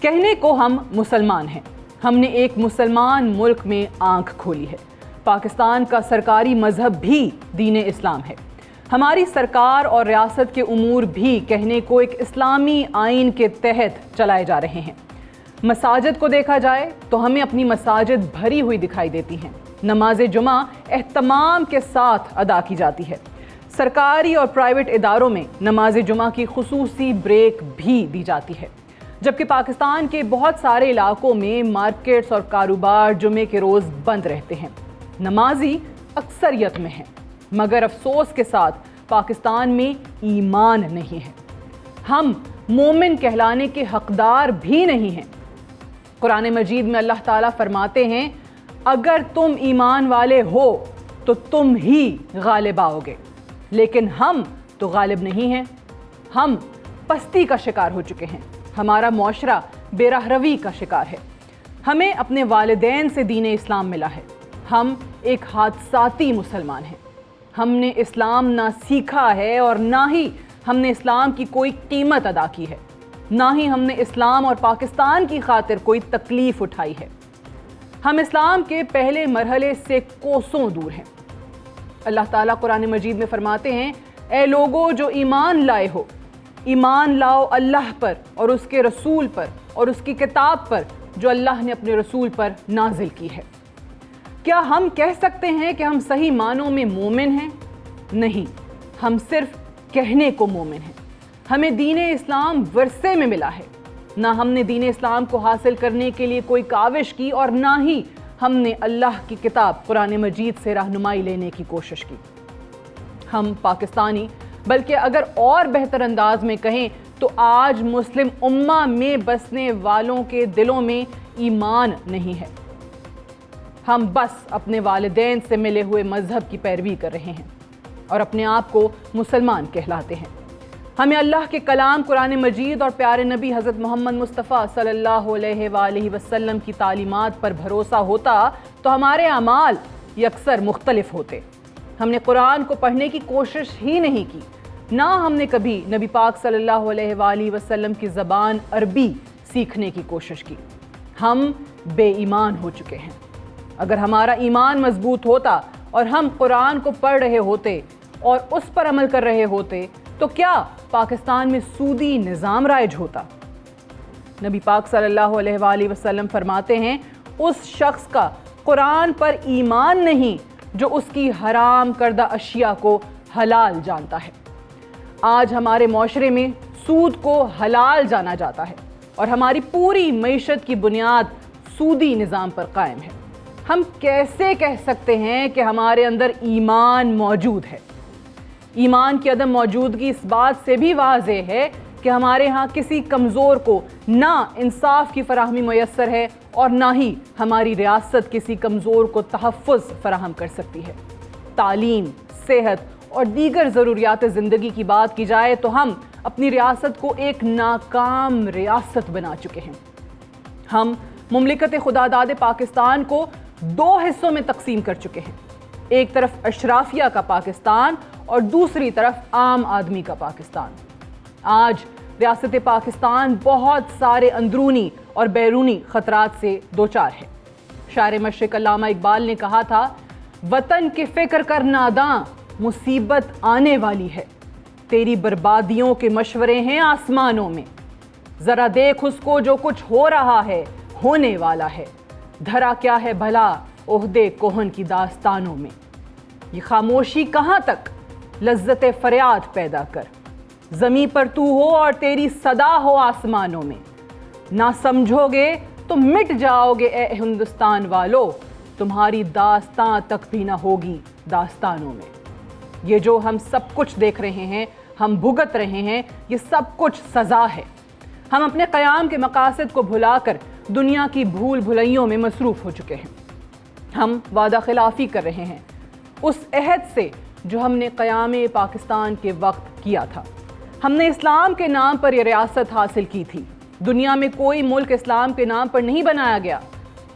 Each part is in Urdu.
کہنے کو ہم مسلمان ہیں، ہم نے ایک مسلمان ملک میں آنکھ کھولی ہے۔ پاکستان کا سرکاری مذہب بھی دین اسلام ہے۔ ہماری سرکار اور ریاست کے امور بھی کہنے کو ایک اسلامی آئین کے تحت چلائے جا رہے ہیں۔ مساجد کو دیکھا جائے تو ہمیں اپنی مساجد بھری ہوئی دکھائی دیتی ہیں۔ نماز جمعہ اہتمام کے ساتھ ادا کی جاتی ہے۔ سرکاری اور پرائیویٹ اداروں میں نماز جمعہ کی خصوصی بریک بھی دی جاتی ہے، جبکہ پاکستان کے بہت سارے علاقوں میں مارکیٹس اور کاروبار جمعے کے روز بند رہتے ہیں۔ نمازی اکثریت میں ہیں، مگر افسوس کے ساتھ پاکستان میں ایمان نہیں ہے۔ ہم مومن کہلانے کے حقدار بھی نہیں ہیں۔ قرآن مجید میں اللہ تعالیٰ فرماتے ہیں، اگر تم ایمان والے ہو تو تم ہی غالب آؤ گے، لیکن ہم تو غالب نہیں ہیں۔ ہم پستی کا شکار ہو چکے ہیں۔ ہمارا معاشرہ بے راہ روی کا شکار ہے۔ ہمیں اپنے والدین سے دین اسلام ملا ہے۔ ہم ایک حادثاتی مسلمان ہیں۔ ہم نے اسلام نہ سیکھا ہے اور نہ ہی ہم نے اسلام کی کوئی قیمت ادا کی ہے، نہ ہی ہم نے اسلام اور پاکستان کی خاطر کوئی تکلیف اٹھائی ہے۔ ہم اسلام کے پہلے مرحلے سے کوسوں دور ہیں۔ اللہ تعالیٰ قرآن مجید میں فرماتے ہیں، اے لوگو جو ایمان لائے ہو، ایمان لاؤ اللہ پر اور اس کے رسول پر اور اس کی کتاب پر جو اللہ نے اپنے رسول پر نازل کی ہے۔ کیا ہم کہہ سکتے ہیں کہ ہم صحیح معنوں میں مومن ہیں؟ نہیں، ہم صرف کہنے کو مومن ہیں۔ ہمیں دین اسلام ورثے میں ملا ہے۔ نہ ہم نے دین اسلام کو حاصل کرنے کے لیے کوئی کاوش کی اور نہ ہی ہم نے اللہ کی کتاب قرآن مجید سے رہنمائی لینے کی کوشش کی۔ ہم پاکستانی، بلکہ اگر اور بہتر انداز میں کہیں تو آج مسلم امہ میں بسنے والوں کے دلوں میں ایمان نہیں ہے۔ ہم بس اپنے والدین سے ملے ہوئے مذہب کی پیروی کر رہے ہیں اور اپنے آپ کو مسلمان کہلاتے ہیں۔ ہمیں اللہ کے کلام قرآن مجید اور پیارے نبی حضرت محمد مصطفیٰ صلی اللہ علیہ وآلہ وسلم کی تعلیمات پر بھروسہ ہوتا تو ہمارے اعمال یکسر مختلف ہوتے۔ ہم نے قرآن کو پڑھنے کی کوشش ہی نہیں کی، نہ ہم نے کبھی نبی پاک صلی اللہ علیہ وآلہ وسلم کی زبان عربی سیکھنے کی کوشش کی۔ ہم بے ایمان ہو چکے ہیں۔ اگر ہمارا ایمان مضبوط ہوتا اور ہم قرآن کو پڑھ رہے ہوتے اور اس پر عمل کر رہے ہوتے تو کیا پاکستان میں سودی نظام رائج ہوتا؟ نبی پاک صلی اللہ علیہ وآلہ وسلم فرماتے ہیں، اس شخص کا قرآن پر ایمان نہیں جو اس کی حرام کردہ اشیاء کو حلال جانتا ہے۔ آج ہمارے معاشرے میں سود کو حلال جانا جاتا ہے اور ہماری پوری معیشت کی بنیاد سودی نظام پر قائم ہے۔ ہم کیسے کہہ سکتے ہیں کہ ہمارے اندر ایمان موجود ہے؟ ایمان کی عدم موجودگی اس بات سے بھی واضح ہے کہ ہمارے ہاں کسی کمزور کو نہ انصاف کی فراہمی میسر ہے اور نہ ہی ہماری ریاست کسی کمزور کو تحفظ فراہم کر سکتی ہے۔ تعلیم، صحت اور دیگر ضروریات زندگی کی بات کی جائے تو ہم اپنی ریاست کو ایک ناکام ریاست بنا چکے ہیں۔ ہم مملکت خداداد پاکستان کو دو حصوں میں تقسیم کر چکے ہیں، ایک طرف اشرافیہ کا پاکستان اور دوسری طرف عام آدمی کا پاکستان۔ آج ریاست پاکستان بہت سارے اندرونی اور بیرونی خطرات سے دوچار ہے۔ شاعر مشرق علامہ اقبال نے کہا تھا، وطن کی فکر کر ناداں، مصیبت آنے والی ہے، تیری بربادیوں کے مشورے ہیں آسمانوں میں، ذرا دیکھ اس کو جو کچھ ہو رہا ہے ہونے والا ہے، دھرا کیا ہے بھلا عہدے کوہن کی داستانوں میں، یہ خاموشی کہاں تک لذت فریاد پیدا کر، زمیں پر تو ہو اور تیری صدا ہو آسمانوں میں، نہ سمجھو گے تو مٹ جاؤ گے اے ہندوستان والو، تمہاری داستان تک بھی نہ ہوگی داستانوں میں۔ یہ جو ہم سب کچھ دیکھ رہے ہیں، ہم بھگت رہے ہیں، یہ سب کچھ سزا ہے۔ ہم اپنے قیام کے مقاصد کو بھلا کر دنیا کی بھول بھلائیوں میں مصروف ہو چکے ہیں۔ ہم وعدہ خلافی کر رہے ہیں اس عہد سے جو ہم نے قیام پاکستان کے وقت کیا تھا۔ ہم نے اسلام کے نام پر یہ ریاست حاصل کی تھی۔ دنیا میں کوئی ملک اسلام کے نام پر نہیں بنایا گیا۔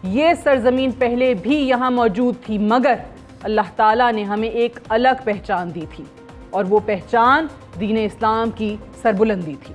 یہ سرزمین پہلے بھی یہاں موجود تھی، مگر اللہ تعالیٰ نے ہمیں ایک الگ پہچان دی تھی اور وہ پہچان دین اسلام کی سربلندی تھی۔